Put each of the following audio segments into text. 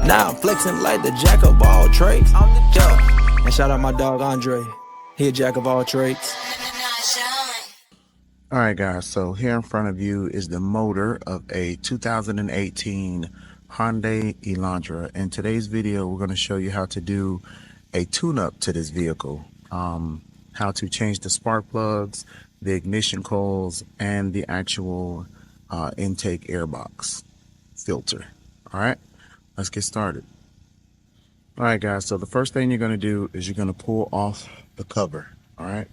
Now I'm flexing like the jack of all trades. Yeah. And shout out my dog Andre. He a jack of all trades. All right, guys, so here in front of you is the motor of a 2018 Hyundai Elantra. In today's video, we're going to show you how to do a tune-up to this vehicle, how to change the spark plugs, the ignition coils, and the actual intake airbox filter. All right, let's get started. All right, guys, so the first thing you're going to do is you're going to pull off the cover. All right.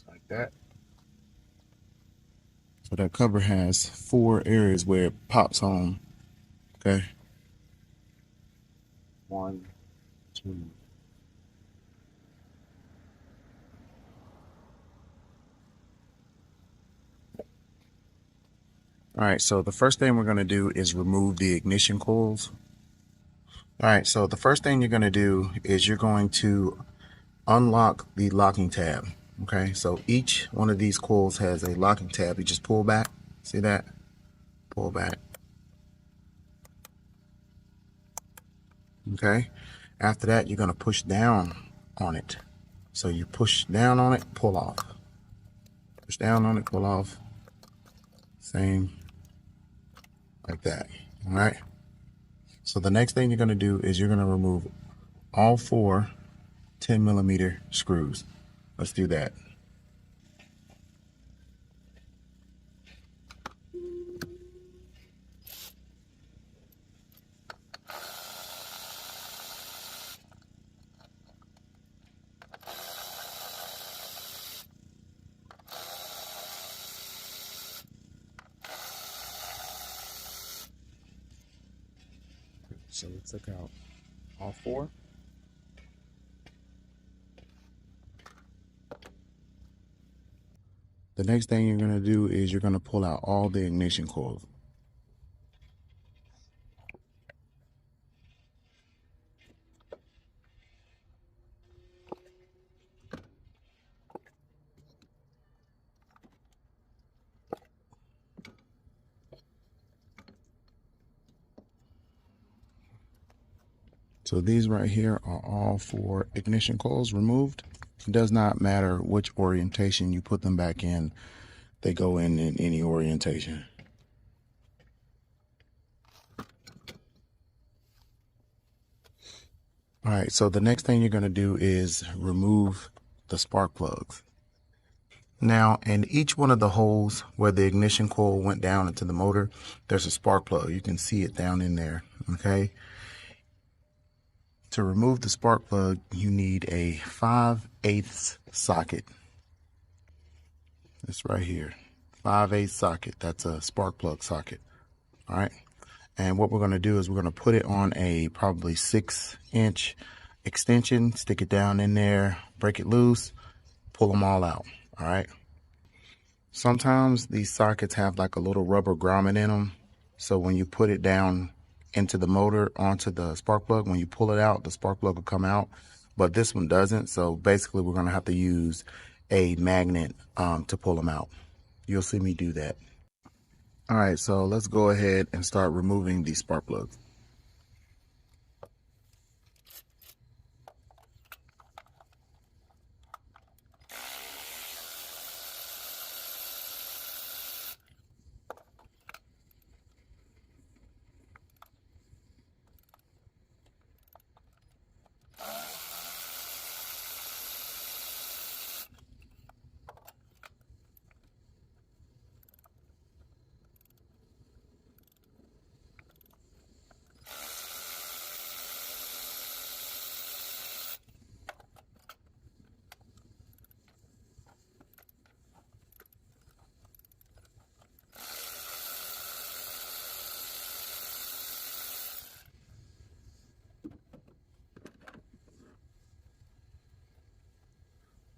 Like that. So that cover has 4 areas where it pops on. Okay. 1, 2. All right, so the first thing we're going to do is remove the ignition coils. All right, so the first thing you're going to do is you're going to unlock the locking tab. Okay, so each one of these coils has a locking tab. You just pull back. See that? Pull back. Okay, after that, you're going to push down on it. So you push down on it, pull off. Push down on it, pull off. Same like that. All right. So the next thing you're going to do is you're going to remove all 4 10mm screws. Let's do that. So we took out all 4. The next thing you're going to do is you're going to pull out all the ignition coils. So these right here are all 4 ignition coils removed. It does not matter which orientation you put them back in. They go in any orientation. All right, so the next thing you're going to do is remove the spark plugs. Now, in each one of the holes where the ignition coil went down into the motor, there's a spark plug. You can see it down in there, okay? To remove the spark plug, you need a 5/8 socket. It's right here, 5/8 socket. That's a spark plug socket, all right? And what we're going to do is we're going to put it on a probably 6-inch extension, stick it down in there, break it loose, pull them all out, all right? Sometimes these sockets have like a little rubber grommet in them. So when you put it down into the motor onto the spark plug, when you pull it out, the spark plug will come out. But this one doesn't. So basically we're going to have to use a magnet to pull them out. You'll see me do that. All right, so let's go ahead and start removing these spark plugs.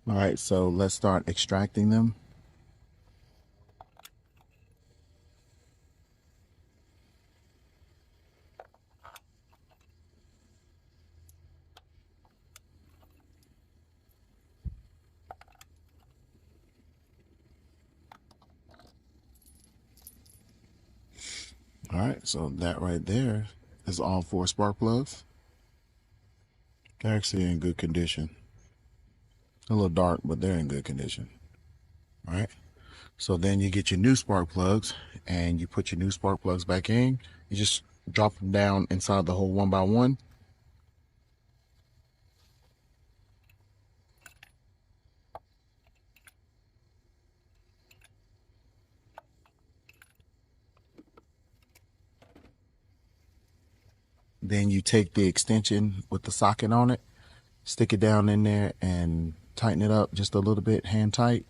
All right, so let's start extracting them. right, so that right there is all 4 spark plugs. They're actually in good condition. A little dark, but they're in good condition. All right. So then you get your new spark plugs and you put your new spark plugs back in. You just drop them down inside the hole one by one. Then you take the extension with the socket on it, stick it down in there and tighten it up just a little bit, hand tight.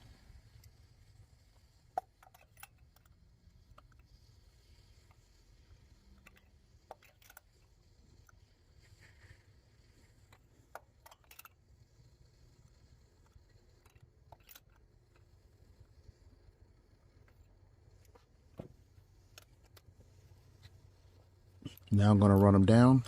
Now I'm going to run them down.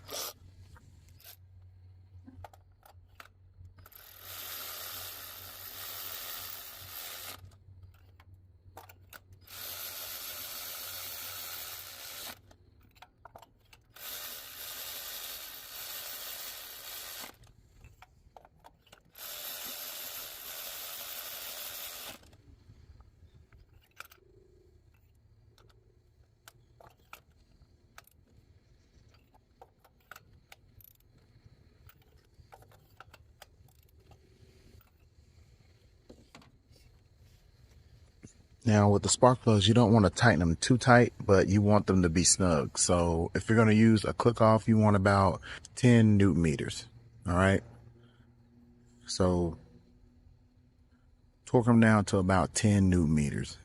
Now with the spark plugs, you don't want to tighten them too tight, but you want them to be snug. So if you're going to use a click off, you want about 10 Newton meters. All right. So torque them down to about 10 Newton meters.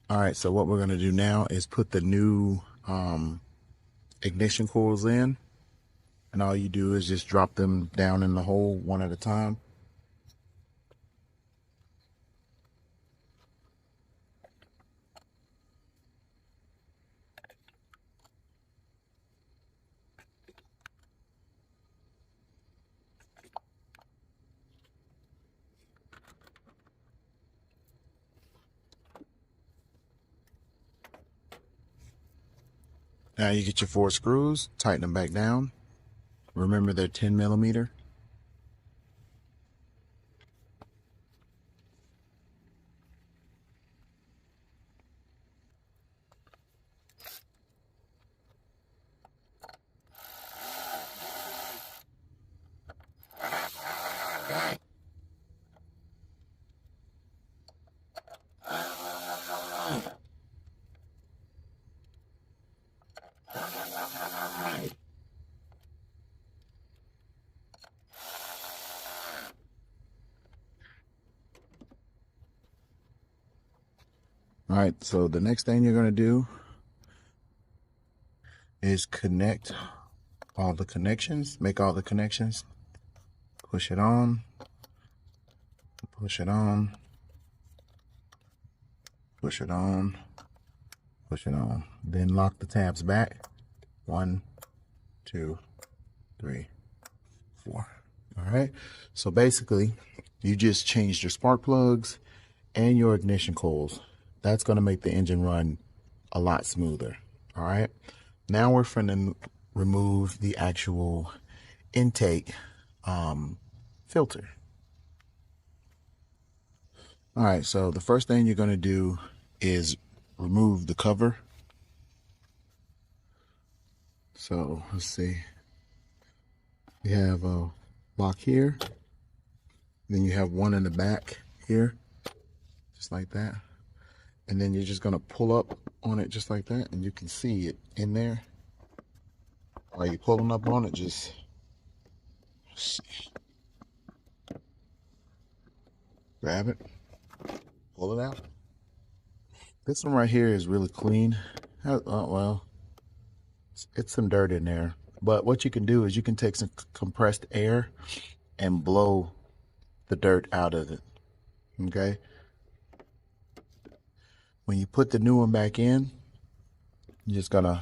All right. So what we're going to do now is put the new ignition coils in. And all you do is just drop them down in the hole one at a time. Now you get your 4 screws, tighten them back down. Remember they're 10 millimeter. All right, so the next thing you're going to do is connect all the connections, make all the connections, push it on, push it on, push it on, push it on. Then lock the tabs back. 1, 2, 3, 4. All right, so basically you just changed your spark plugs and your ignition coils. That's going to make the engine run a lot smoother. All right, now we're finna remove the actual intake filter. All right, so the first thing you're going to do is remove the cover. So let's see, you have a lock here, then you have one in the back here, just like that. And then you're just going to pull up on it just like that, and you can see it in there. While you're pulling up on it, just grab it, pull it out. This one right here is really clean. Well, it's some dirt in there. But what you can do is you can take some compressed air and blow the dirt out of it. Okay? When you put the new one back in, you just gotta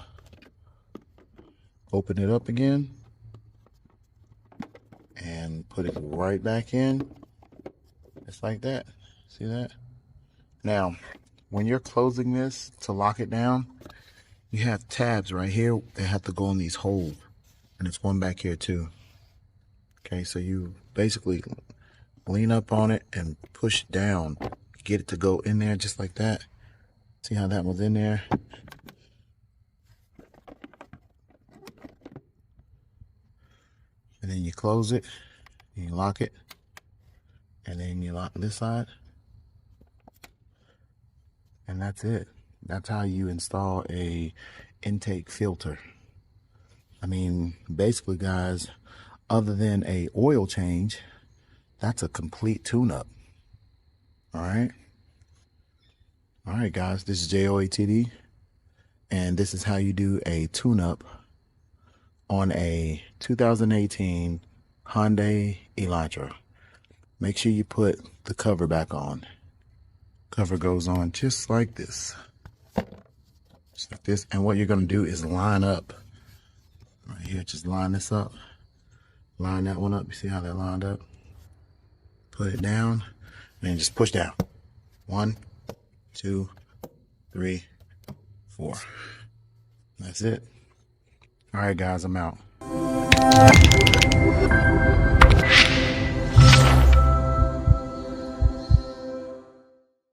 open it up again and put it right back in, just like that. See that? Now, when you're closing this to lock it down, you have tabs right here that have to go in these holes, and it's one back here too. Okay, so you basically lean up on it and push down, get it to go in there just like that. See how that was in there? And then you close it, you lock it, and then you lock this side. And that's it. That's how you install a intake filter. I mean, basically, guys, other than a oil change, that's a complete tune-up. All right. All right, guys, this is J.O.A.T.D. and this is how you do a tune-up on a 2018 Hyundai Elantra. Make sure you put the cover back on. Cover goes on just like this. Just like this. And what you're going to do is line up. Right here, just line this up. Line that one up. You see how that lined up? Put it down. And then just push down. 1, 2, 3, 4. That's it. All right, guys, I'm out.